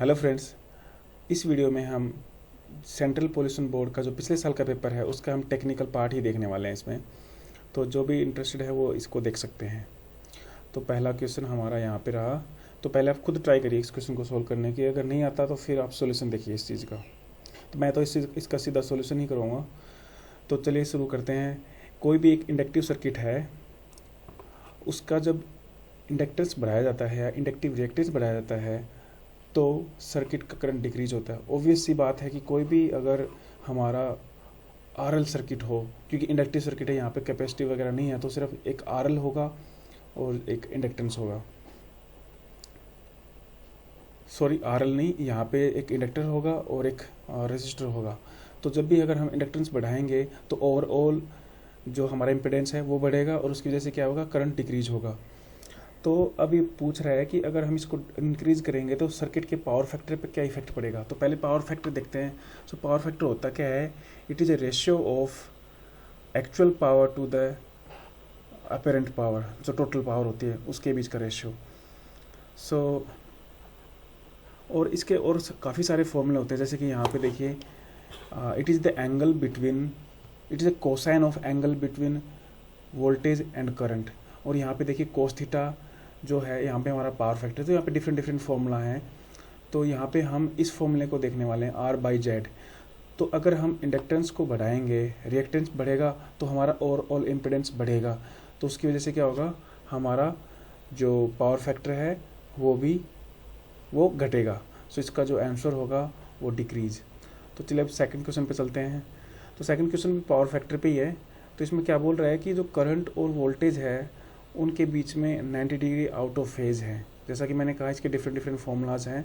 Hello friends, इस video में हम सेंट्रल पोल्यूशन बोर्ड का जो पिछले साल का पेपर है उसका हम टेक्निकल पार्ट ही देखने वाले हैं इसमें। तो जो भी इंटरेस्टेड है वो इसको देख सकते हैं। तो पहला क्वेश्चन हमारा यहाँ पे रहा। तो पहले आप खुद ट्राई करिए इस क्वेश्चन को सोल्व करने की। अगर नहीं आता तो फिर आप सॉल्यूशन देखिए इस चीज़ का। तो मैं तो इसका सीधा सॉल्यूशन ही करूँगा। तो चलिए शुरू करते हैं। कोई भी एक इंडक्टिव सर्किट है, उसका जब इंडक्टेंस बढ़ाया जाता है या इंडक्टिव रिएक्टेंस बढ़ाया जाता है तो सर्किट का करंट डिक्रीज होता है। ऑब्वियस सी बात है कि कोई भी अगर हमारा आरएल सर्किट हो, क्योंकि इंडक्टिव सर्किट है, यहाँ पे कैपेसिटिव वगैरह नहीं है, तो सिर्फ एक आरएल होगा और एक इंडक्टेंस होगा। सॉरी, आरएल नहीं, यहाँ पे एक इंडक्टर होगा और एक रेजिस्टर होगा। तो जब भी अगर हम इंडक्टेंस बढ़ाएंगे तो ओवरऑल जो हमारा इम्पिडेंस है वो बढ़ेगा और उसकी वजह से क्या होगा, करंट डिक्रीज होगा। तो अब ये पूछ रहा है कि अगर हम इसको इंक्रीज करेंगे तो सर्किट के पावर फैक्टर पे क्या इफेक्ट पड़ेगा। तो पहले पावर फैक्टर देखते हैं। सो पावर फैक्टर होता क्या है, it is a ratio of actual power to the apparent power, जो टोटल पावर होती है उसके बीच का रेशियो। सो और इसके और काफ़ी सारे फॉर्मूले होते हैं, जैसे कि यहाँ पे देखिए, it is the angle between, it is A cosine of angle between voltage and current. और यहाँ पे देखिए कोस थीटा जो है, यहाँ पे हमारा पावर फैक्टर। तो यहाँ पे डिफरेंट डिफरेंट फॉर्मूला हैं। तो यहाँ पे हम इस फॉर्मूले को देखने वाले हैं, R/Z। तो अगर हम इंडक्टेंस को बढ़ाएंगे, रिएक्टेंस बढ़ेगा तो हमारा ओवरऑल इम्पिडेंस बढ़ेगा। तो उसकी वजह से क्या होगा, हमारा जो पावर फैक्टर है वो घटेगा। सो इसका जो आंसर होगा वो डिक्रीज। तो चलिए अब सेकंड क्वेश्चन पे चलते हैं। तो सेकंड क्वेश्चन भी पावर फैक्टर पे ही है। तो इसमें क्या बोल रहा है कि जो करंट और वोल्टेज है उनके बीच में 90 डिग्री आउट ऑफ फेज है। जैसा कि मैंने कहा, इसके डिफरेंट डिफरेंट फॉर्मूलाज हैं।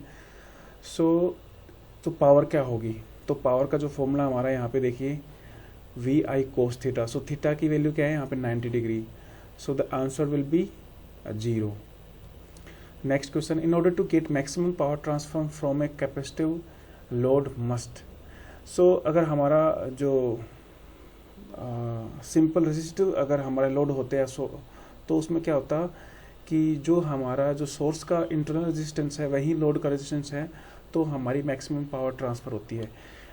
तो पावर क्या होगी, तो पावर का जो फॉर्मूला हमारा यहाँ पे देखिए, VI cos थीटा। सो थीटा की वैल्यू क्या है यहाँ पे, 90 degree. So the answer will be 0। Next question, in order to get maximum power transfer from a capacitive load must. So अगर हमारा जो सिंपल रेजिस्टिव अगर हमारे लोड होते हैं तो उसमें क्या होता कि जो हमारा जो सोर्स का इंटरनल रेजिस्टेंस है वही लोड का रेजिस्टेंस है, तो हमारी मैक्सिमम पावर ट्रांसफ़र होती है।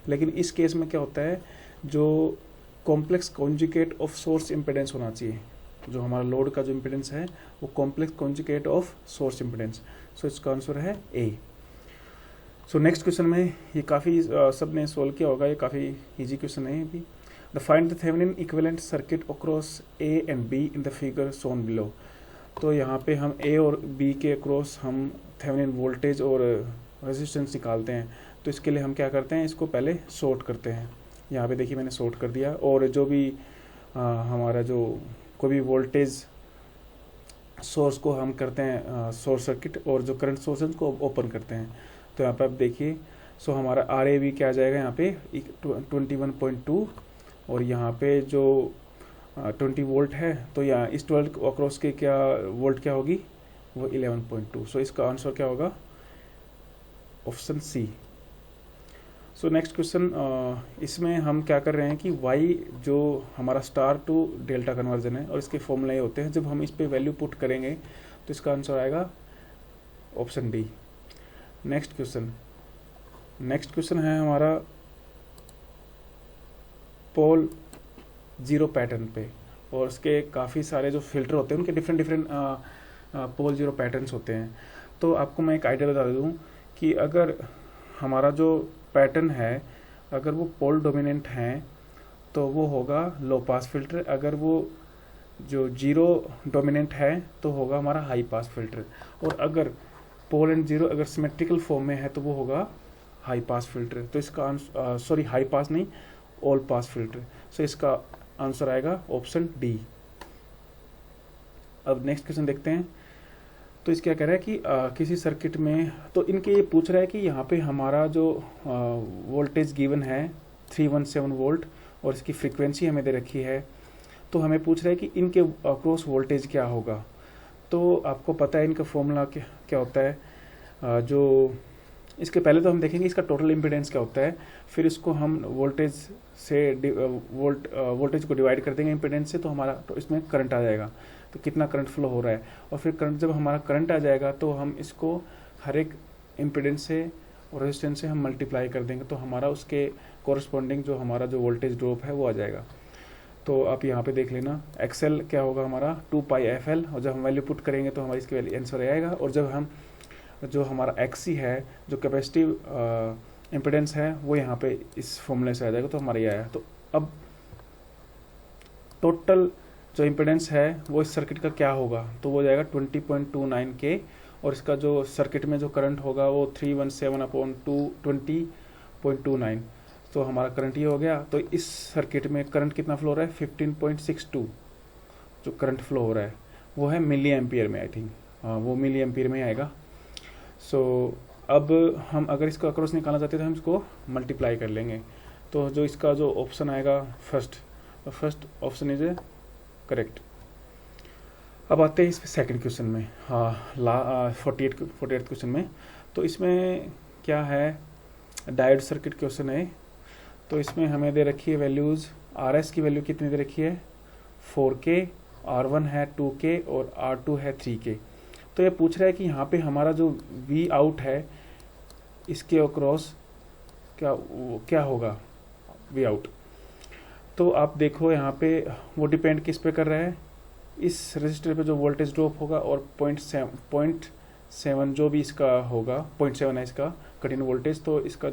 लेकिन इस केस में क्या होता है, जो complex conjugate of source impedance होना चाहिए। जो हमारा लोड का जो इम्पिडेंस है वो complex conjugate of source impedance. So इसका आंसर है A। सो नेक्स्ट क्वेश्चन में ये काफ़ी सब ने सोल्व किया होगा, ये काफ़ी ईजी क्वेश्चन है ये भी। The find the Thevenin equivalent circuit across A and B in the figure shown below. तो यहाँ पे हम A और B के अक्रॉस हम थेवेनिन वोल्टेज और रेजिस्टेंस निकालते हैं। तो इसके लिए हम क्या करते हैं, इसको पहले शॉर्ट करते हैं। यहाँ पे देखिए मैंने शॉर्ट कर दिया, और जो भी हमारा जो कोई भी वोल्टेज सोर्स को हम करते हैं शॉर्ट सर्किट, और जो करंट सोर्स है उसको ओपन करते हैं। तो यहाँ पे आप देखिए, सो हमारा RAV क्या आ जाएगा यहाँ पे 21.2, और यहाँ पे जो 20 वोल्ट है, तो यहाँ इस 12 अक्रॉस के क्या वोल्ट क्या होगी, वो 11.2। सो इसका आंसर क्या होगा, ऑप्शन C। सो नेक्स्ट क्वेश्चन, इसमें हम क्या कर रहे हैं कि Y जो हमारा स्टार टू डेल्टा कन्वर्जन है, और इसके फॉर्मूले होते हैं, जब हम इस पे वैल्यू पुट करेंगे तो इसका आंसर आएगा ऑप्शन D। नेक्स्ट क्वेश्चन है हमारा पोल जीरो पैटर्न पे, और उसके काफ़ी सारे जो फिल्टर होते हैं उनके different different pole zero patterns होते हैं। तो आपको मैं एक आइडिया बता दूं कि अगर हमारा जो पैटर्न है, अगर वो पोल डोमिनेंट हैं तो वो होगा लो पास फिल्टर, अगर वो जो जीरो डोमिनेंट है तो होगा हमारा हाई पास फिल्टर, और अगर पोल एंड जीरो अगर सिमेट्रिकल फॉर्म में है तो वो होगा हाई पास फिल्टर। तो इसका आंसर, सॉरी हाई पास नहीं, ऑल पास फिल्टर। सो इसका आंसर आएगा ऑप्शन D। अब नेक्स्ट क्वेश्चन देखते हैं। तो इस क्या कह रहा है कि किसी सर्किट में, तो इनके ये पूछ रहा है कि यहाँ पे हमारा जो वोल्टेज गिवन है 317 वोल्ट, और इसकी फ्रीक्वेंसी हमें दे रखी है। तो हमें पूछ रहा है कि इनके अक्रॉस वोल्टेज क्या होगा। तो आपको पता है इनका फॉर्मूला क्या होता है। जो इसके पहले तो हम देखेंगे इसका टोटल इम्पिडेंस क्या होता है, फिर इसको हम वोल्टेज से वोल्टेज को डिवाइड कर देंगे इम्पिडेंस से, तो हमारा तो इसमें करंट आ जाएगा। तो कितना करंट फ्लो हो रहा है, और फिर करंट जब हमारा करंट आ जाएगा तो हम इसको हर एक इम्पिडेंस से और रेजिस्टेंस से हम मल्टीप्लाई कर देंगे तो हमारा उसके कॉरस्पॉन्डिंग जो हमारा जो वोल्टेज ड्रॉप है वो आ जाएगा। तो आप यहाँ पे देख लेना एक्सएल क्या होगा हमारा 2πfl, और जब हम वैल्यू पुट करेंगे तो हमारी इसकी वैल्यू आंसर आएगा। और जब हम जो हमारा एक्सी है जो कैपेसिटिव इम्पिडेंस है वो यहाँ पे इस फॉर्मूले से आ जाएगा, तो हमारा ये आया। तो अब टोटल जो इम्पिडेंस है वो इस सर्किट का क्या होगा, तो वो जाएगा 20.29 के, और इसका जो सर्किट में जो करंट होगा वो 317/20.29, तो हमारा करंट ये हो गया। तो इस सर्किट में करंट कितना फ्लो हो रहा है 15.62, जो करंट फ्लो हो रहा है वो है मिली एम्पियर में, आई थिंक हाँ वो मिली एम्पियर में आएगा। सो अब हम अगर इसका अक्रॉस निकालना चाहते हैं तो हम इसको मल्टीप्लाई कर लेंगे। तो जो इसका जो ऑप्शन आएगा फर्स्ट ऑप्शन इज करेक्ट। अब आते हैं इस सेकंड क्वेश्चन में, हाँ 48 क्वेश्चन में। तो इसमें क्या है, डायोड सर्किट क्वेश्चन है। तो इसमें हमें दे रखी है वैल्यूज़, RS की वैल्यू कितनी दे रखी है 4K, R1 है 2K और R2 है 3K। तो ये पूछ रहा है कि यहाँ पे हमारा जो V आउट है इसके अक्रॉस क्या होगा V आउट। तो आप देखो यहाँ पे वो डिपेंड किस पे कर रहा है, इस रजिस्टर पे जो वोल्टेज ड्रॉप होगा और 0.7 जो भी इसका होगा, 0.7 है इसका कट इन वोल्टेज, तो इसका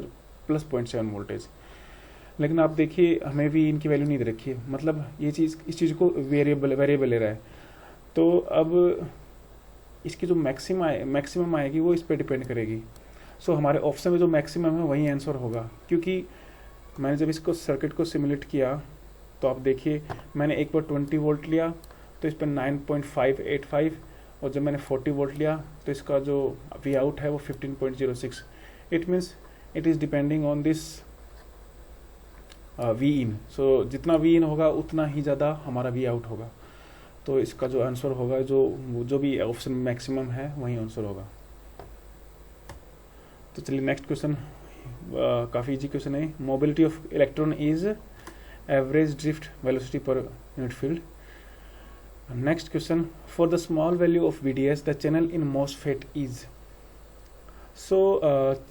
प्लस 0.7 वोल्टेज। लेकिन आप देखिए हमें भी इनकी वैल्यू नहीं दे रखी है, मतलब ये चीज़ इस चीज़ को वेरिएबल ले रहा है। तो अब इसकी जो मैक्सिमम आएगी वो इस पर डिपेंड करेगी। सो हमारे ऑप्शन में जो मैक्सिमम है वही आंसर होगा, क्योंकि मैंने जब इसको सर्किट को सिमुलेट किया तो आप देखिए मैंने एक बार 20 वोल्ट लिया तो इस पर 9.585, और जब मैंने 40 वोल्ट लिया तो इसका जो वी आउट है वो 15.06। It means it is depending on this V in. So जितना वी इन होगा उतना ही ज़्यादा हमारा वी आउट होगा। तो इसका जो आंसर होगा जो भी ऑप्शन मैक्सिमम है वही आंसर होगा। तो चलिए नेक्स्ट क्वेश्चन, काफ़ी इजी क्वेश्चन है। Mobility of electron is average drift velocity per unit field. Next question, for the small value of VDS the channel in MOSFET is. So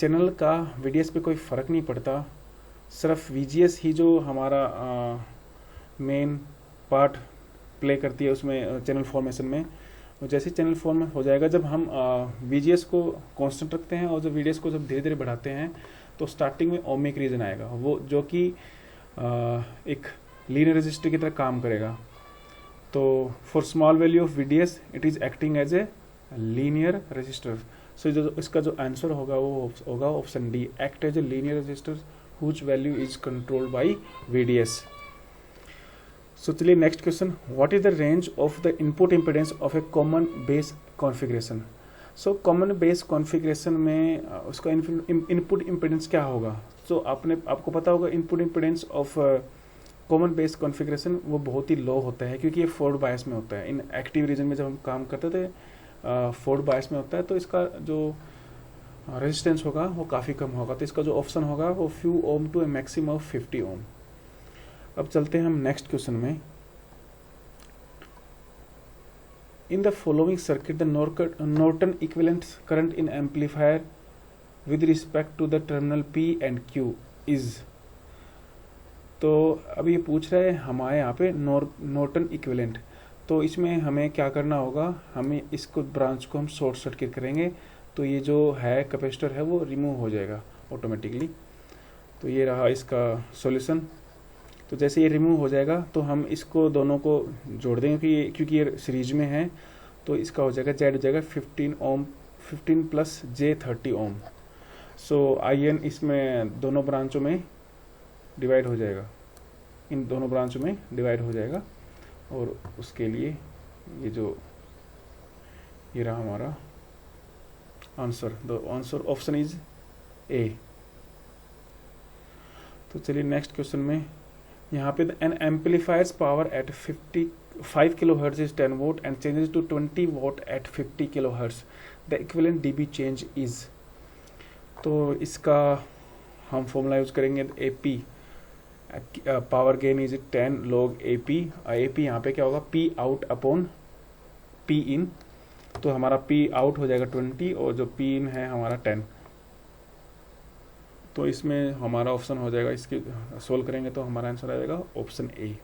channel का VDS पे कोई फ़र्क नहीं पड़ता, सिर्फ VGS ही जो हमारा मेन पार्ट प्ले करती है उसमें चैनल फॉर्मेशन में। जैसे चैनल फॉर्म हो जाएगा जब हम VGS को कांस्टेंट रखते हैं और जब VDS को जब धीरे धीरे बढ़ाते हैं तो स्टार्टिंग में ओमिक रीजन आएगा, वो जो कि एक लीनियर रेजिस्टर की तरह काम करेगा। तो for small value of VDS it is acting as a linear resistor. So जो इसका जो आंसर होगा वो होगा option D, act as a linear resistor whose value is controlled by VDS। So चलिए next question, what is the range of the input impedance of a common base configuration. So common base configuration में उसका input impedance क्या होगा। सो आपको पता होगा input impedance of common base configuration वो बहुत ही लो होता है, क्योंकि ये फॉरवर्ड बायस में होता है। इन एक्टिव रीजन में जब हम काम करते थे फॉरवर्ड बायस में होता है, तो इसका जो रेजिस्टेंस होगा वो काफ़ी कम होगा। तो इसका जो ऑप्शन होगा वो few ohm to a maximum of 50 ohm. अब चलते हैं हम नेक्स्ट क्वेश्चन में। In the following circuit the Norton equivalent current in amplifier with respect to the terminal P and Q is. तो अब ये पूछ रहा है हमारे यहाँ पे नॉर्टन इक्विवेलेंट, तो इसमें हमें क्या करना होगा, हमें इसको ब्रांच को हम शॉर्ट सर्किट करेंगे तो ये जो है कैपेसिटर है वो रिमूव हो जाएगा ऑटोमेटिकली। तो ये रहा इसका सॉल्यूशन। तो जैसे ये रिमूव हो जाएगा तो हम इसको दोनों को जोड़ देंगे क्योंकि ये सीरीज में है, तो इसका हो जाएगा Z हो जाएगा 15 ohm, 15 plus J 30 ohm. So IN इसमें दोनों ब्रांचों में डिवाइड हो जाएगा, इन दोनों ब्रांचों में डिवाइड हो जाएगा, और उसके लिए ये रहा हमारा answer. The answer option is A। तो चलिए नेक्स्ट क्वेश्चन में, यहाँ पे an amplifier's power at 55 kilohertz is 10 watt and changes to 20 watt at 50 kilohertz, the equivalent dB change is. तो इसका हम फॉर्मूला यूज करेंगे AP, power gain is 10 log AP। AP यहाँ पे क्या होगा P out upon P in, तो हमारा P आउट हो जाएगा 20 और जो P इन है हमारा 10। तो इसमें हमारा ऑप्शन हो जाएगा, इसकी सोल्व करेंगे तो हमारा आंसर आ जाएगा ऑप्शन ए।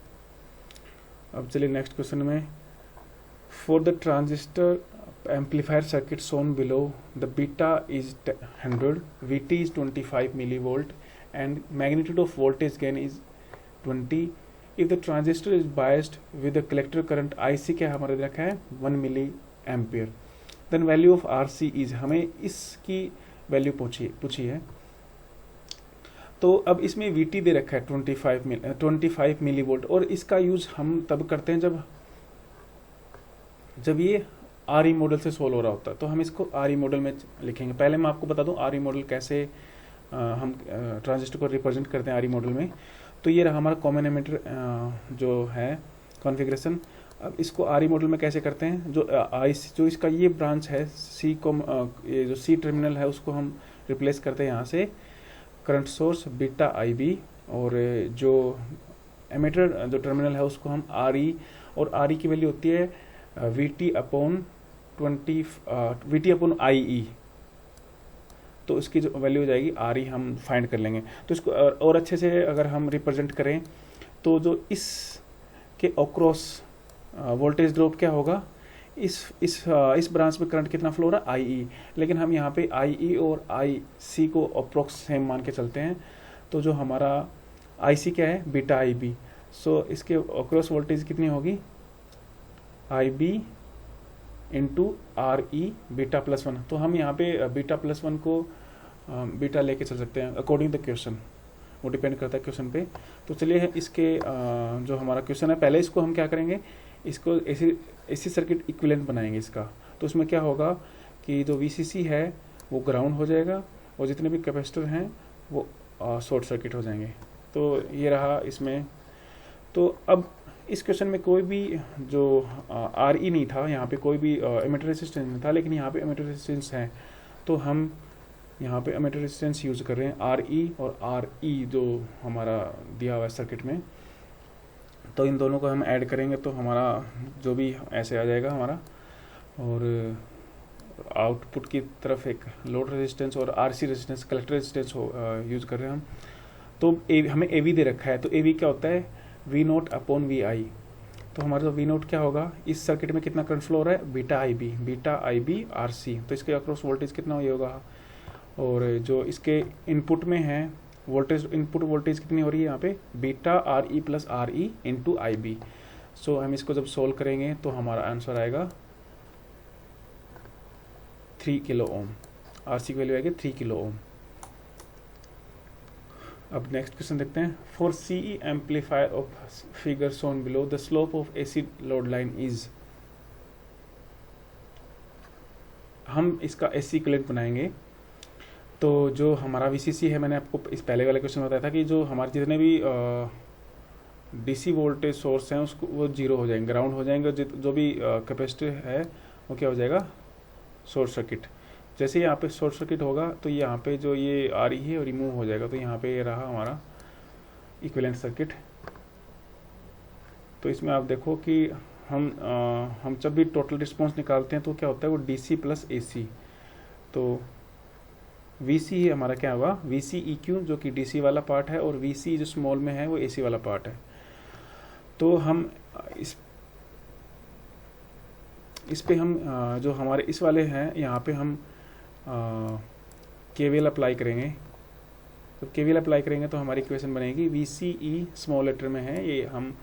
अब चलिए नेक्स्ट क्वेश्चन में, for the transistor amplifier circuit shown below, the beta is 100, Vt is 25 millivolt and magnitude of voltage gain is 20. If the transistor is biased with the collector current IC क्या हमारे रखा है 1 milliampere, then value of RC is, हमें इसकी value पूछी है। तो अब इसमें Vt दे रखा है 25 मिली वोल्ट, और इसका यूज हम तब करते हैं जब ये आर ई मॉडल से सोल्व हो रहा होता है, तो हम इसको आर ई मॉडल में लिखेंगे। पहले मैं आपको बता दूं आर ई मॉडल कैसे हम ट्रांजिस्टर को रिप्रेजेंट करते हैं आर ई मॉडल में। तो ये रहा हमारा कॉमन एमिटर जो है कॉन्फ़िगरेशन। अब इसको आर ई मॉडल में कैसे करते हैं, जो इसका ये ब्रांच है ये जो सी टर्मिनल है उसको हम रिप्लेस करते हैं यहाँ से करंट सोर्स बीटा आई बी, और जो एमिटर जो टर्मिनल है उसको हम आर ई, और आर ई की वैल्यू होती है Vt अपॉन आई ई, तो इसकी जो वैल्यू हो जाएगी आर ई हम फाइंड कर लेंगे। तो इसको और अच्छे से अगर हम रिप्रेजेंट करें तो जो इसके अक्रॉस वोल्टेज ड्रॉप क्या होगा, इस ब्रांच में करंट कितना फ्लो हो रहा है आई ई, लेकिन हम यहाँ पे आई ई और आई सी को अप्रोक्स सेम मान के चलते हैं। तो जो हमारा आई सी क्या है बीटा आई बी, सो इसके अक्रॉस वोल्टेज कितनी होगी I B into R E beta plus 1। तो हम यहाँ पे बीटा प्लस 1 को बीटा लेके चल सकते हैं अकॉर्डिंग द क्वेश्चन, वो डिपेंड करता है क्वेश्चन पे। तो चलिए इसके जो हमारा क्वेश्चन है, पहले इसको हम क्या करेंगे, इसको एसी सर्किट इक्विवेलेंट बनाएंगे इसका। तो उसमें क्या होगा कि जो वीसीसी है वो ग्राउंड हो जाएगा और जितने भी कैपेसिटर हैं वो शॉर्ट सर्किट हो जाएंगे। तो ये रहा इसमें। तो अब इस क्वेश्चन में कोई भी जो आर ई नहीं था, यहाँ पे कोई भी एमिटर रेजिस्टेंस नहीं था, लेकिन यहाँ पे एमिटर रेजिस्टेंस है, तो हम यहाँ पे एमिटर रेजिस्टेंस यूज़ कर रहे हैं आर ई और आर ई जो हमारा दिया हुआ है सर्किट में। तो इन दोनों को हम ऐड करेंगे तो हमारा जो भी ऐसे आ जाएगा हमारा, और आउटपुट की तरफ एक लोड रेजिस्टेंस और R C resistance collector resistance use कर रहे हैं हम। तो हमें ए वी दे रखा है, तो ए वी क्या होता है वी नोट अपॉन वी आई। तो हमारा जो वी नोट क्या होगा, इस सर्किट में कितना करंट फ्लो हो रहा है बीटा आई बी आर सी, तो इसके अक्रॉस वोल्टेज कितना होगा, और जो इसके इनपुट में है वोल्टेज, इनपुट वोल्टेज कितनी हो रही है यहाँ पे beta R E plus R E into I B. So हम इसको जब सोल्व करेंगे तो हमारा आंसर आएगा 3 किलो ओम, आर सी की वैल्यू आएगी 3 किलो ओम। अब नेक्स्ट क्वेश्चन देखते हैं, for CE amplifier of figure shown below the slope of AC load line is. हम इसका एसी इक्विवेलेंट बनाएंगे। तो जो हमारा वीसीसी है, मैंने आपको इस पहले वाले क्वेश्चन में बताया था कि जो हमारे जितने भी डीसी वोल्टेज सोर्स हैं उसको वो जीरो हो जाएंगे, ग्राउंड हो जाएंगे, जो भी कैपेसिटर है वो क्या हो जाएगा शॉर्ट सर्किट। जैसे यहाँ पे शॉर्ट सर्किट होगा तो यहाँ पे जो ये आ रही है रिमूव हो जाएगा, तो यहाँ पे ये रहा हमारा इक्विवेलेंट सर्किट। तो इसमें आप देखो कि हम जब भी टोटल रिस्पॉन्स निकालते हैं तो क्या होता है वो डीसी प्लस एसी। तो वीसी ही हमारा क्या होगा वीसी ई क्यू जो कि डीसी वाला पार्ट है, और वीसी जो स्मॉल में है वो एसी वाला पार्ट है। तो हम इस पे हम जो हमारे इस वाले हैं यहाँ पे हम केवीएल अप्लाई करेंगे। तो केवीएल अप्लाई करेंगे तो हमारी इक्वेशन बनेगी V C E small letter में है, ये हम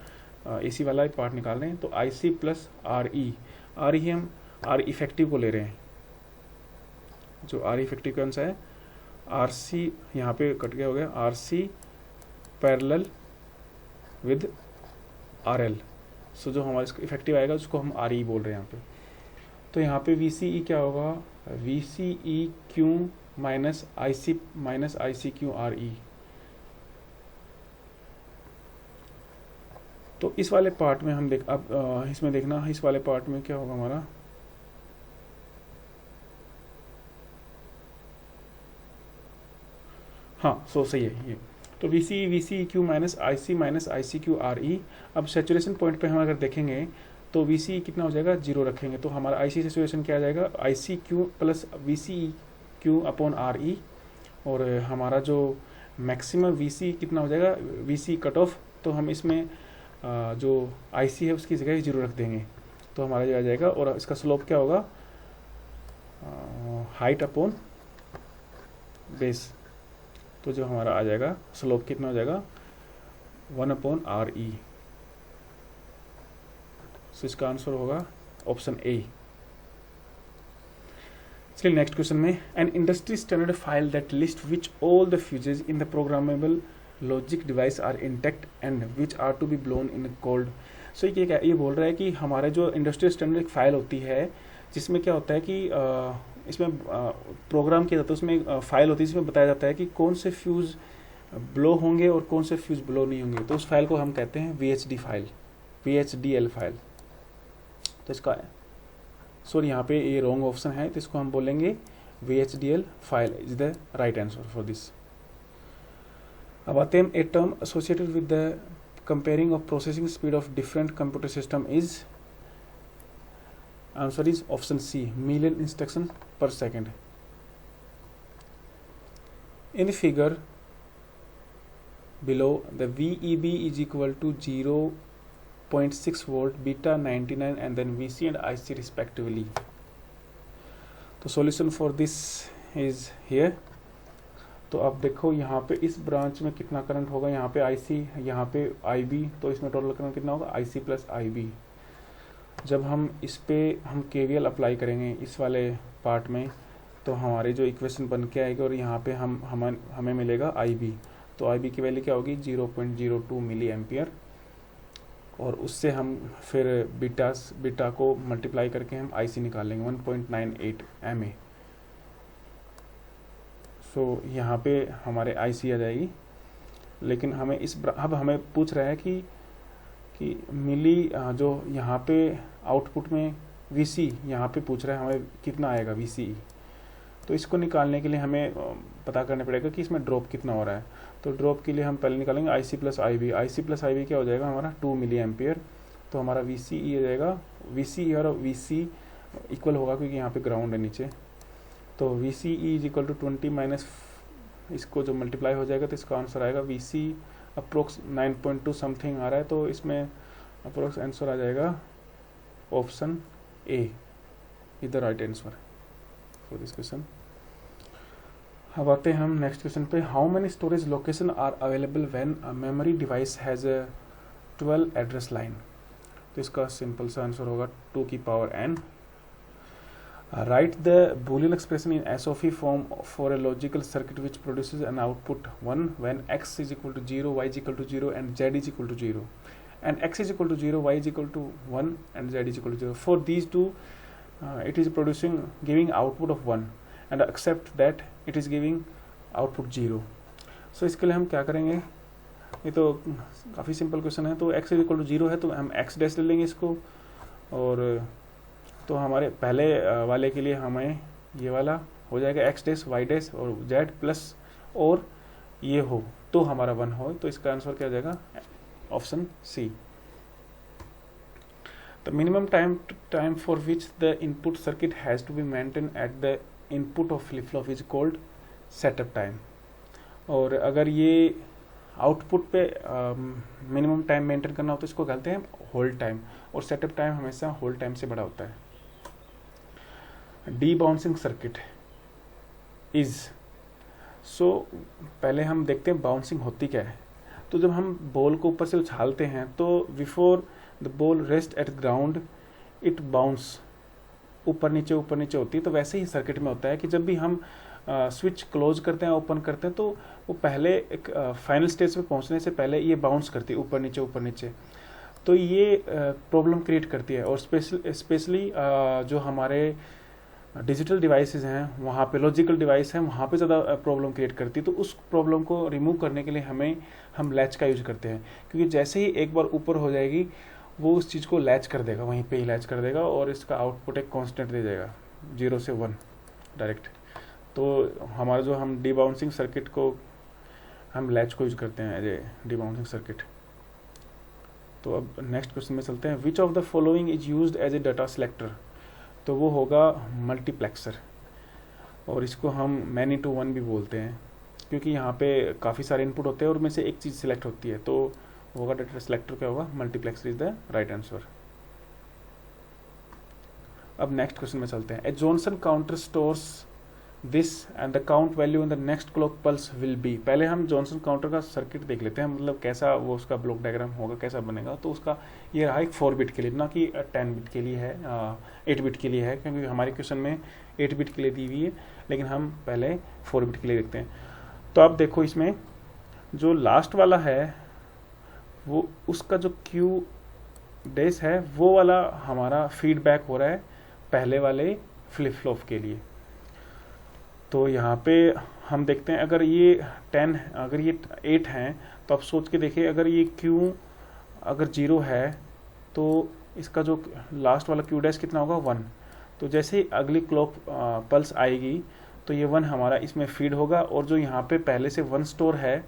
एसी वाला पार्ट निकाल रहे हैं। तो आई सी प्लस आर ई हम आर इफेक्टिव को ले रहे हैं। जो आर इफेक्टिव कौन सा है आर सी, यहाँ पे कट गया हो गया R C parallel with R L. So जो हमारा इसका इफेक्टिव आएगा उसको हम आर ई बोल रहे हैं यहाँ पे। तो यहाँ पे वी सी ई क्या होगा V C E Q minus I C Q R E. तो इस वाले पार्ट में हम अब इसमें देखना इस वाले पार्ट में क्या होगा हमारा, हाँ सो सही है ये। तो V C Q minus I C Q R E. अब सेचुरेशन पॉइंट पे हम अगर देखेंगे तो वी सी कितना हो जाएगा 0 रखेंगे, तो हमारा आई सी सेचुरेशन क्या आ जाएगा I C Q plus V C Q upon R E, और हमारा जो मैक्सिमम वीसी कितना हो जाएगा, वीसी कट ऑफ, तो हम इसमें जो आईसी है उसकी जगह 0 रख देंगे तो हमारा ये आ जाएगा। और इसका स्लोप क्या होगा, हाइट अपॉन बेस, तो जो हमारा आ जाएगा स्लोप कितना हो जाएगा 1/RE। सो इसका आंसर होगा ऑप्शन ए। चलिए नेक्स्ट क्वेश्चन में, an industry standard file that list which all the fuses in the programmable logic device are intact and which are to be blown in cold. So ये बोल रहा है कि हमारे जो इंडस्ट्रियल स्टैंडर्ड एक फाइल होती है जिसमें क्या होता है कि इसमें प्रोग्राम किया जाता है, उसमें फाइल होती है जिसमें बताया जाता है कि कौन से फ्यूज़ ब्लो होंगे और कौन से फ्यूज़ ब्लो नहीं होंगे। तो उस फाइल को हम कहते हैं VHD फाइल, VHDL फाइल। तो इसका सॉरी यहाँ पे ये रॉन्ग ऑप्शन है, तो इसको हम बोलेंगे VHDL file is the right answer for this. अब आते हैं a term associated with the comparing of processing speed of different computer system is, answer is option C, million instruction per second. In the figure below the VEB is equal to 0.6 volt, beta 99 and then VC and IC respectively. तो solution for this is here। तो अब देखो यहाँ पे इस branch में कितना current होगा, यहाँ पे IC, यहाँ पे IB, तो इसमें टोटल करंट कितना होगा IC प्लस IB। जब हम इस पे हम KVL अप्लाई करेंगे इस वाले पार्ट में तो हमारी जो इक्वेशन बन के आएगी और यहाँ पे हमें मिलेगा IB। तो IB की वैल्यू क्या होगी 0.02 मिली एम्पियर, और उससे हम फिर बीटा को मल्टीप्लाई करके हम IC निकालेंगे 1.98 MA। सो यहाँ पे हमारे IC आ जाएगी, लेकिन हमें अब हमें पूछ रहा है कि मिली जो यहाँ पे आउटपुट में VC यहाँ पे पूछ रहा है हमें कितना आएगा VCE। तो इसको निकालने के लिए हमें पता करना पड़ेगा कि इसमें ड्रॉप कितना हो रहा है। तो ड्रॉप के लिए हम पहले निकालेंगे IC plus IB। IC plus IB क्या हो जाएगा हमारा 2 मिली एम्पियर। तो हमारा VCE हो जाएगा, VCE और VC इक्वल होगा क्योंकि यहाँ पे ग्राउंड है नीचे। तो VCE is equal to 20 minus इसको जो मल्टीप्लाई हो जाएगा तो इसका आंसर आएगा VC अप्रोक्स 9.2 समथिंग आ रहा है, तो इसमें अप्रोक्स आंसर आ जाएगा option A is the right answer for this question. अब आते हैं हम नेक्स्ट क्वेश्चन पे, how many storage location are available when a memory device has 12 address line. तो इसका सिंपल सा आंसर होगा 2 की power n। Write the Boolean expression in SOP form for a logical circuit which produces an output 1 when x is equal to 0, y is equal to 0 and z is equal to 0 and x is equal to 0, y is equal to 1 and z is equal to 0. For these two it is giving output of 1 and except that it is giving output 0. So इसके लिए हम क्या करेंगे, ये तो काफ़ी simple question है। तो x is equal to 0 है तो हम x डैश ले लेंगे इसको, और तो हमारे पहले वाले के लिए हमें ये वाला हो जाएगा x डैश y डैश और z प्लस, और ये हो तो हमारा 1 हो, तो इसका आंसर क्या हो जाएगा option C. The minimum time for which the input circuit has to be maintained at the input of flip flop is called setup time। और अगर ये आउटपुट पे मिनिमम टाइम मेंटेन करना हो तो इसको कहते हैं होल्ड टाइम, और सेटअप टाइम हमेशा होल्ड टाइम से बड़ा होता है। डी बाउंसिंग सर्किट इज, सो पहले हम देखते हैं बाउंसिंग होती क्या है। तो जब हम बॉल को ऊपर से उछालते हैं तो before the ball rest at ground it bounce, ऊपर नीचे होती है। तो वैसे ही सर्किट में होता है कि जब भी हम स्विच क्लोज करते हैं ओपन करते हैं तो वो पहले एक फाइनल स्टेज पे पहुंचने से पहले ये बाउंस करती है ऊपर नीचे। तो ये प्रॉब्लम क्रिएट करती है, और स्पेशली जो हमारे डिजिटल डिवाइसेस हैं वहाँ पे, लॉजिकल डिवाइस हैं वहाँ पे ज़्यादा प्रॉब्लम क्रिएट करती है। तो उस प्रॉब्लम को रिमूव करने के लिए हम लैच का यूज करते हैं, क्योंकि जैसे ही एक बार ऊपर हो जाएगी वो उस चीज़ को लैच कर देगा, वहीं पे ही लैच कर देगा, और इसका आउटपुट एक कांस्टेंट दे जाएगा 0 से 1 डायरेक्ट। तो हमारा जो हम डीबाउंसिंग सर्किट को हम लैच को यूज करते हैं एज ए डीबाउंसिंग सर्किट। तो अब नेक्स्ट क्वेश्चन में चलते हैं, which of the following is used as a data selector. तो वो होगा मल्टीप्लेक्सर, और इसको हम मैनी टू वन भी बोलते हैं। क्योंकि यहाँ पे काफ़ी सारे इनपुट होते हैं और उनमें से एक चीज़ सिलेक्ट होती है, तो होगा डेटा सिलेक्टर क्या होगा, multiplexer is the right answer. अब नेक्स्ट क्वेश्चन में चलते हैं। A Johnson counter stores this and the count value in the next clock pulse will be. पहले हम जॉनसन काउंटर का सर्किट देख लेते हैं, मतलब कैसा वो उसका ब्लॉक डायग्राम होगा, कैसा बनेगा। तो उसका ये रहा एक 4 बिट के लिए, ना कि 10 बिट के लिए है, 8 बिट के लिए है, क्योंकि हमारे क्वेश्चन में 8 बिट के लिए दी हुई है, लेकिन हम पहले 4 बिट के लिए देखते हैं। तो आप देखो इसमें जो लास्ट वाला है वो उसका जो क्यू डैश है वो वाला हमारा फीडबैक हो रहा है पहले वाले फ्लिप फ्लॉप के लिए। तो यहाँ पे हम देखते हैं अगर ये 10 अगर ये 8 हैं तो आप सोच के देखिए, अगर ये क्यू अगर 0 है तो इसका जो लास्ट वाला क्यू डैश कितना होगा 1। तो जैसे ही अगली क्लॉक पल्स आएगी तो ये 1 हमारा इसमें फीड होगा और जो यहाँ पे पहले से 1 स्टोर है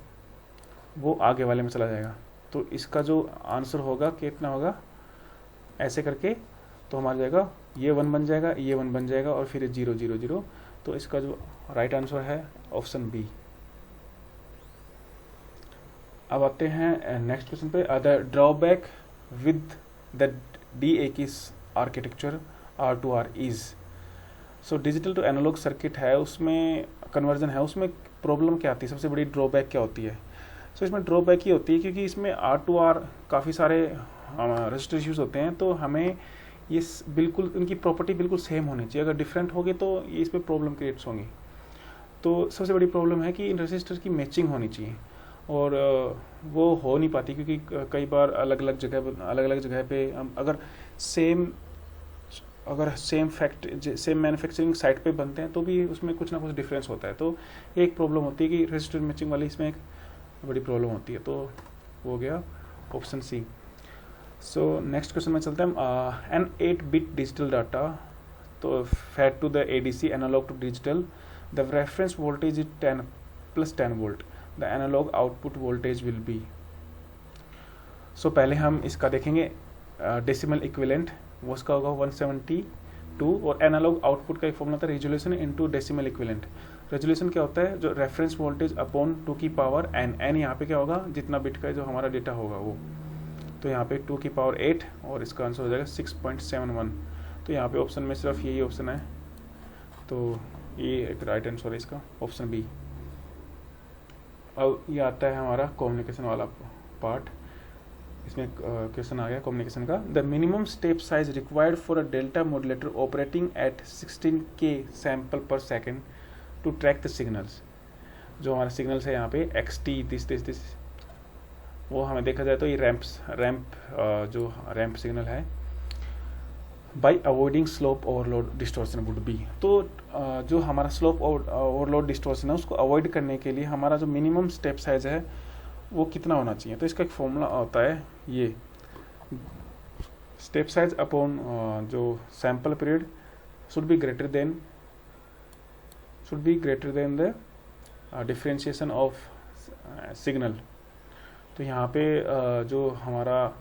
वो आगे वाले में चला जाएगा। तो इसका जो आंसर होगा कितना होगा, ऐसे करके तो हमारा जाएगा ये 1 बन जाएगा, ये 1 बन जाएगा और फिर 0 0 0। तो इसका जो राइट आंसर है ऑप्शन बी। अब आते हैं नेक्स्ट क्वेश्चन पे। The drawback with the DAQS architecture R2R is. So digital to analog circuit है, उसमें कन्वर्जन है, उसमें प्रॉब्लम क्या आती है, सबसे बड़ी ड्रॉबैक क्या होती है। सो इसमें ड्रॉबैक ये होती है क्योंकि इसमें R2R काफ़ी सारे रजिस्टर इश्यूज होते हैं, तो हमें ये बिल्कुल इनकी प्रॉपर्टी बिल्कुल सेम होनी चाहिए। अगर डिफरेंट होगी तो ये इस पर प्रॉब्लम क्रिएट्स होंगी। तो सबसे बड़ी प्रॉब्लम है कि इन रजिस्टर की मैचिंग होनी चाहिए और वो हो नहीं पाती, क्योंकि कई बार अलग अलग जगह पे अगर सेम मैन्युफैक्चरिंग साइट पे बनते हैं तो भी उसमें कुछ ना कुछ डिफरेंस होता है। तो एक प्रॉब्लम होती है कि रजिस्टर मैचिंग वाली इसमें एक बड़ी प्रॉब्लम होती है। तो हो गया option C. So next question में चलते हैं। एन 8-bit डिजिटल डाटा तो fed to the ADC analog to digital, the reference voltage is 10 + 10 volt, the analog output voltage will be. So पहले हम इसका देखेंगे डेसिमल इक्विवेलेंट, वो उसका होगा 172 और एनालॉग आउटपुट का एक फॉर्मूला था resolution into decimal equivalent. Resolution क्या होता है, जो रेफरेंस वोल्टेज अपॉन 2 की पावर n यहाँ पे क्या होगा, जितना बिट का जो हमारा डेटा होगा वो, तो यहाँ पे 2 की पावर 8 और इसका आंसर हो जाएगा 6.71। तो यहाँ पे ऑप्शन में सिर्फ यही ऑप्शन है, तो ये एक राइट आंसर है इसका ऑप्शन बी। अब ये आता है हमारा कम्युनिकेशन वाला पार्ट। इसमें क्वेश्चन आ गया कम्युनिकेशन का। The minimum step size required for a delta modulator operating at 16K sample per second to track the signals. जो हमारा सिग्नल्स है यहाँ पे XT दिस वो हमें देखा जाए तो ये जो रैंप सिग्नल है, by avoiding slope overload distortion would be. तो जो हमारा स्लोप ओवरलोड डिस्टॉर्शन है उसको अवॉइड करने के लिए हमारा जो मिनिमम स्टेप साइज है वो कितना होना चाहिए। तो इसका एक फॉर्मूला होता है, ये स्टेप साइज अपॉन जो sample period should be greater than the differentiation of signal. तो यहाँ पे जो हमारा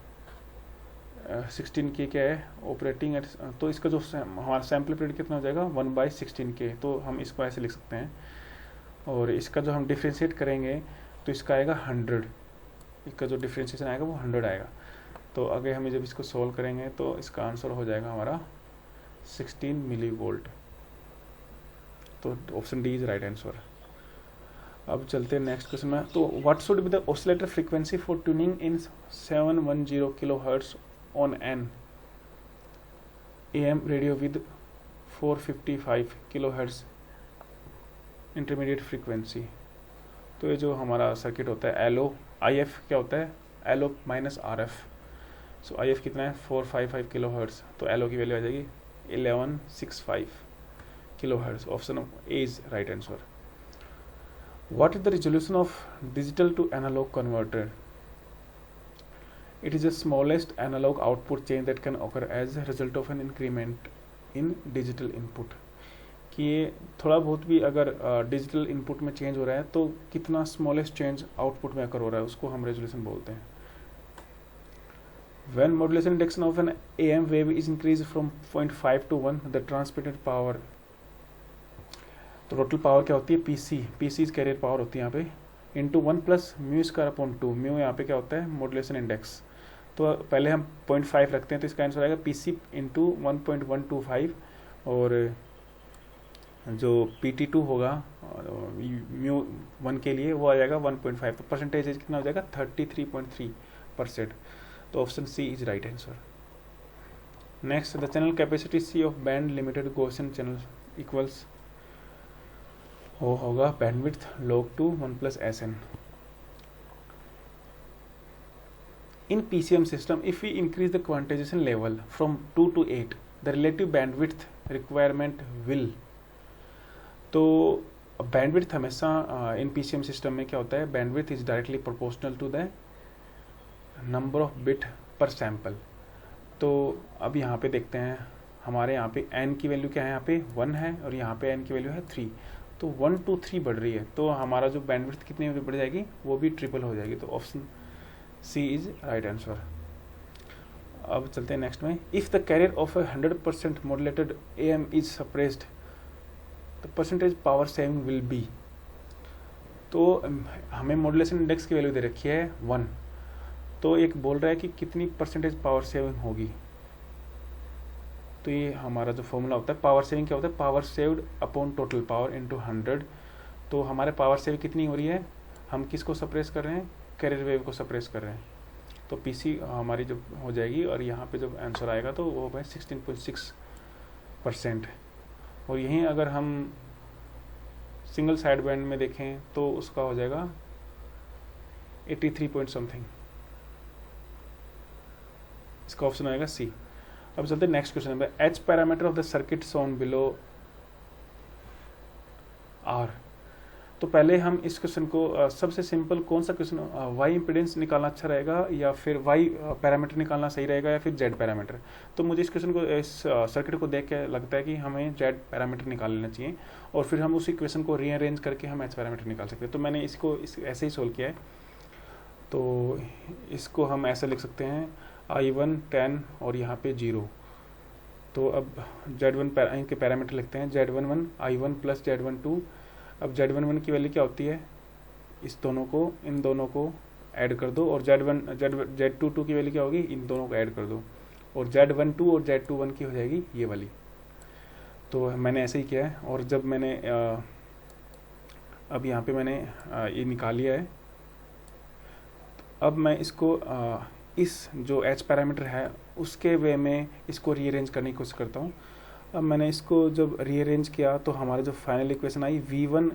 16K क्या है ऑपरेटिंग एट, तो इसका जो हमारा सैंपल पीरियड कितना हो जाएगा 1/16K। तो हम इसको ऐसे लिख सकते हैं और इसका जो हम डिफ्रेंशिएट करेंगे तो इसका आएगा 100, इसका जो डिफ्रेंशिएशन आएगा वो 100 आएगा। तो अगर हम जब इसको सॉल्व करेंगे तो इसका आंसर हो जाएगा हमारा 16 मिलीवोल्ट। तो option D is right answer. अब चलते हैं नेक्स्ट क्वेश्चन में। तो what should be the oscillator frequency for tuning in 710 kilohertz on an AM radio with 455 kilohertz intermediate frequency. तो ये जो हमारा सर्किट होता है LO, IF क्या होता है LO minus RF। So IF कितना है 455 किलोहर्ट्ज, तो LO की वैल्यू आ जाएगी 1165 kilohertz. Option A is right answer. What is the resolution of digital to analog converter? It is the smallest analog output change that can occur as a result of an increment in digital input. कि ये थोड़ा बहुत भी अगर digital input में change हो रहा है तो कितना स्मॉलेस्ट चेंज आउटपुट में अकर हो रहा है उसको हम रेजोल्यूशन बोलते हैं। When modulation index of an AM wave is increased from 0.5 to 1, the transmitted power तो टोटल पावर क्या होती है, पी सी कैरियर पावर होती है यहाँ पे, into 1 plus mu square upon 2, mu यहाँ पे क्या होता है, मॉड्यूलेशन इंडेक्स। तो पहले हम 0.5 रखते हैं, तो इसका आंसर आएगा पी सी इंटू 1.125, और जो PT2 होगा म्यू 1 के लिए वो आ जाएगा 1.5, तो परसेंटेज कितना हो जाएगा 33.3%। तो option C is right answer. Next, the channel capacity C of band limited Gaussian channel equals, वो होगा bandwidth log 2 1 plus Sn। In PCM system, if we increase the quantization level from 2 to 8, the relative bandwidth requirement will। तो bandwidth हमेशा इन PCM system में क्या होता है, bandwidth is directly proportional to the number of bit per sample. तो अब यहाँ पे देखते हैं, हमारे यहाँ पे n की वैल्यू क्या है, यहाँ पे 1 है और यहाँ पे n की वैल्यू है 3, तो 1 to 3 बढ़ रही है, तो हमारा जो बैंडविड्थ कितनी बढ़ जाएगी, वो भी ट्रिपल हो जाएगी। तो option C is right answer. अब चलते हैं नेक्स्ट में, if the carrier of 100% modulated AM is suppressed, the percentage power saving will be. तो हमें मॉड्यूलेशन इंडेक्स की वैल्यू दे रखी है 1, तो एक बोल रहा है कि कितनी परसेंटेज पावर सेविंग होगी। तो ये हमारा जो फॉर्मूला होता है, पावर सेविंग क्या होता है, power saved upon total power into 100। तो हमारे पावर सेव कितनी हो रही है, हम किसको सप्रेस कर रहे हैं, कैरियर वेव को सप्रेस कर रहे हैं। तो PC हमारी जब हो जाएगी, और यहाँ पे जब आंसर आएगा तो वो है 16.6%। और यहीं अगर हम सिंगल साइड बैंड में देखें तो उसका हो जाएगा 83 पॉइंट समथिंग। इसका ऑप्शन आएगा सी। अब चलते next question number, H parameter of the circuit shown below are. तो पहले हम इस क्वेश्चन को सबसे सिंपल कौन सा क्वेश्चन, वाई इम्पिडेंस निकालना अच्छा रहेगा या फिर वाई पैरामीटर निकालना सही रहेगा या फिर जेड पैरामीटर। तो मुझे इस क्वेश्चन को, इस सर्किट को देख के लगता है कि हमें जेड पैरामीटर निकाल लेना चाहिए, और फिर हम उसी क्वेश्चन को रीअरेंज करके हम एच पैरामीटर निकाल सकते हैं। तो मैंने इसको ऐसे ही सोल्व किया है। तो इसको हम ऐसे लिख सकते हैं, I1 10 और यहाँ पे 0। तो अब Z1 इनके पैरामीटर लिखते हैं, Z11 I1 प्लस Z12। अब Z11 की वैल्यू क्या होती है, इस दोनों को, इन दोनों को ऐड कर दो, और Z22 की वैल्यू क्या होगी, इन दोनों को ऐड कर दो, और Z12 और Z21 की हो जाएगी ये वाली। तो मैंने ऐसे ही किया है, और जब मैंने अब यहाँ पे मैंने ये निकाल लिया है। अब मैं इसको इस जो एच पैरामीटर है उसके वे में इसको रीअरेंज करने की कोशिश करता हूँ। अब मैंने इसको जब रीअरेंज किया तो हमारे जो फाइनल इक्वेशन आई V1,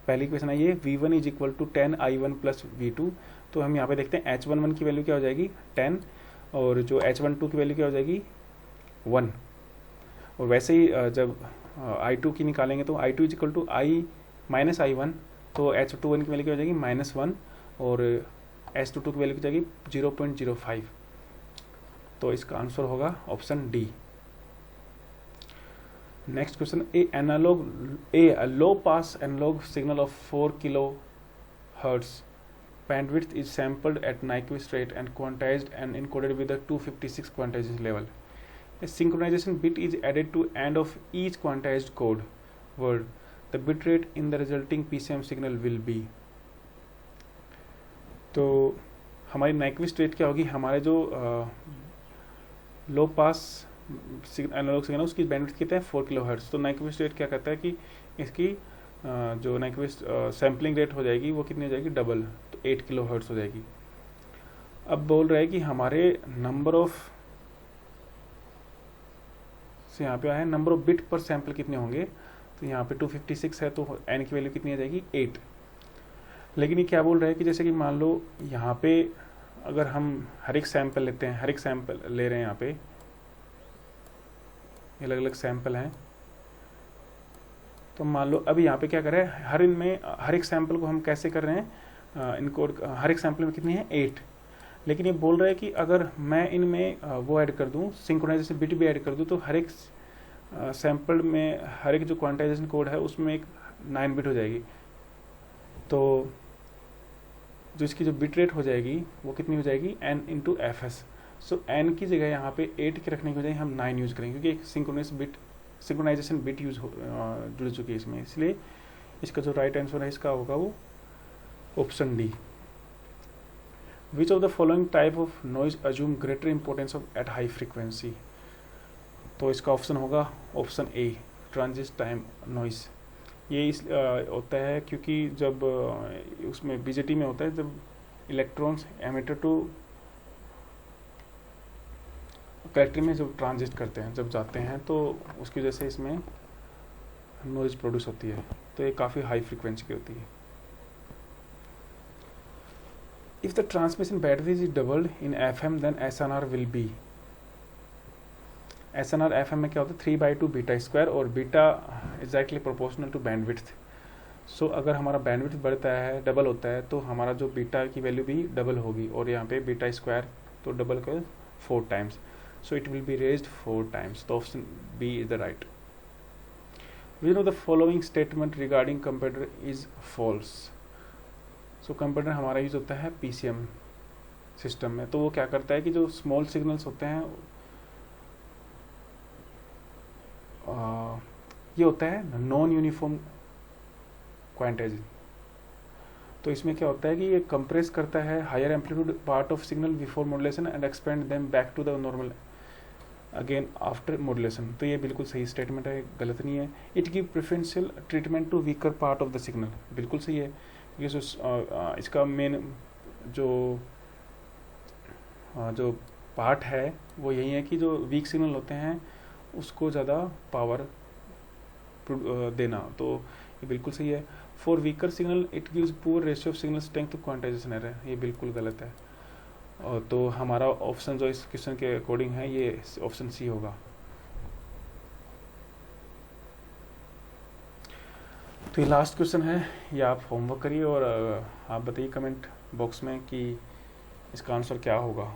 पहली इक्वेशन आई है V1 is equal to 10 I1 plus V2। तो हम यहाँ पे देखते हैं H11 की वैल्यू क्या हो जाएगी 10, और जो H12 की वैल्यू क्या हो जाएगी 1। और वैसे ही जब I2 की निकालेंगे तो I2 is equal to I minus I1, तो H21 की वैल्यू क्या हो जाएगी -1, और H22 की वैल्यू की जाएगी 0.05। तो इसका आंसर होगा option D. Next question, a low pass analog signal of 4 kilohertz bandwidth is sampled at Nyquist rate and quantized and encoded with a 256 quantization level. A synchronization bit is added to end of each quantized code word. The bit rate in the resulting PCM signal will be। तो हमारी Nyquist rate क्या होगी, हमारे जो लो पास analogue signal उसकी bandwidth कितना है 4 kilohertz. तो नाइक्विस्ट रेट क्या कहता है कि इसकी जो नाइक्विस्ट सैम्पलिंग रेट हो जाएगी वो कितनी हो जाएगी, डबल, तो 8 किलोहर्ट्ज़ हो जाएगी। अब बोल रहा है कि हमारे नंबर ऑफ से यहाँ पे आया number of bit per sample कितने होंगे, तो यहाँ पे 256 है, तो एन की वैल्यू कितनी आ जाएगी 8। लेकिन ये क्या बोल रहा है कि जैसे कि मान लो यहाँ पे अगर हम हर एक सैंपल लेते हैं, हर एक सैंपल ले रहे हैं, यहाँ पे अलग अलग सैंपल हैं, तो मान लो अभी यहाँ पे क्या कर रहे हैं, हर एक सैंपल को हम कैसे कर रहे हैं इनकोड, हर एक सैंपल में कितनी है 8। लेकिन ये बोल रहा है कि अगर मैं इनमें वो ऐड कर दूँ, सिंक्रोनाइजेशन बिट भी ऐड कर दूँ, तो हर एक सैंपल में हर एक जो क्वांटाइजेशन कोड है उसमें एक 9 बिट हो जाएगी। तो जो इसकी जो बिट रेट हो जाएगी वो कितनी हो जाएगी n इंटू एफ एस। सो n की जगह यहाँ पे 8 के रखने की बजाय हम 9 यूज़ करेंगे, क्योंकि एक सिंक्रोनाइजेशन बिट यूज़ जुड़ चुकी है इसमें, इसलिए इसका जो राइट आंसर है इसका होगा वो option D. Which of the following type of noise assume greater importance of at high frequency, तो इसका ऑप्शन होगा ऑप्शन ए, ट्रांजिट टाइम नॉइज। ये इस होता है क्योंकि जब उसमें बीजेटी में होता है, जब इलेक्ट्रॉन्स एमिटर टू कलेक्टर में जब ट्रांजिट करते हैं, जब जाते हैं, तो उसकी वजह से इसमें नॉइज प्रोड्यूस होती है, तो ये काफ़ी हाई फ्रीक्वेंसी की होती है। If the transmission bandwidth is doubled in FM then SNR will be, SNR FM में क्या होता है 3/2 बीटा स्क्वायर, और beta exactly proportional to bandwidth. So अगर हमारा बैंडविड्थ बढ़ता है, डबल होता है, तो हमारा जो बीटा की वैल्यू भी डबल होगी, और यहाँ पे बीटा स्क्वायर तो डबल कर 4 times, so it will be raised 4 times. The option B is the right. We know the following statement regarding computer is false. So computer हमारा यूज होता है PCM सिस्टम में, तो वो क्या करता है कि जो स्मॉल सिग्नल्स होते हैं ये होता है नॉन यूनिफॉर्म क्वांटाइज। तो इसमें क्या होता है कि ये कंप्रेस करता है higher amplitude part of signal before modulation and expand them back to the normal again after modulation. तो ये बिल्कुल सही स्टेटमेंट है, गलत नहीं है। It give preferential treatment to weaker part of the signal, बिल्कुल सही है। ये जो इसका मेन जो जो पार्ट है वो यही है कि जो वीक सिग्नल होते हैं उसको ज़्यादा पावर देना, तो ये बिल्कुल सही है। For weaker signal it gives poor ratio of signal strength to quantization error, ये बिल्कुल गलत है। और तो हमारा ऑप्शन जो इस क्वेश्चन के अकॉर्डिंग है ये ऑप्शन सी होगा। तो ये लास्ट क्वेश्चन है, ये आप होमवर्क करिए और आप बताइए कमेंट बॉक्स में कि इसका आंसर क्या होगा।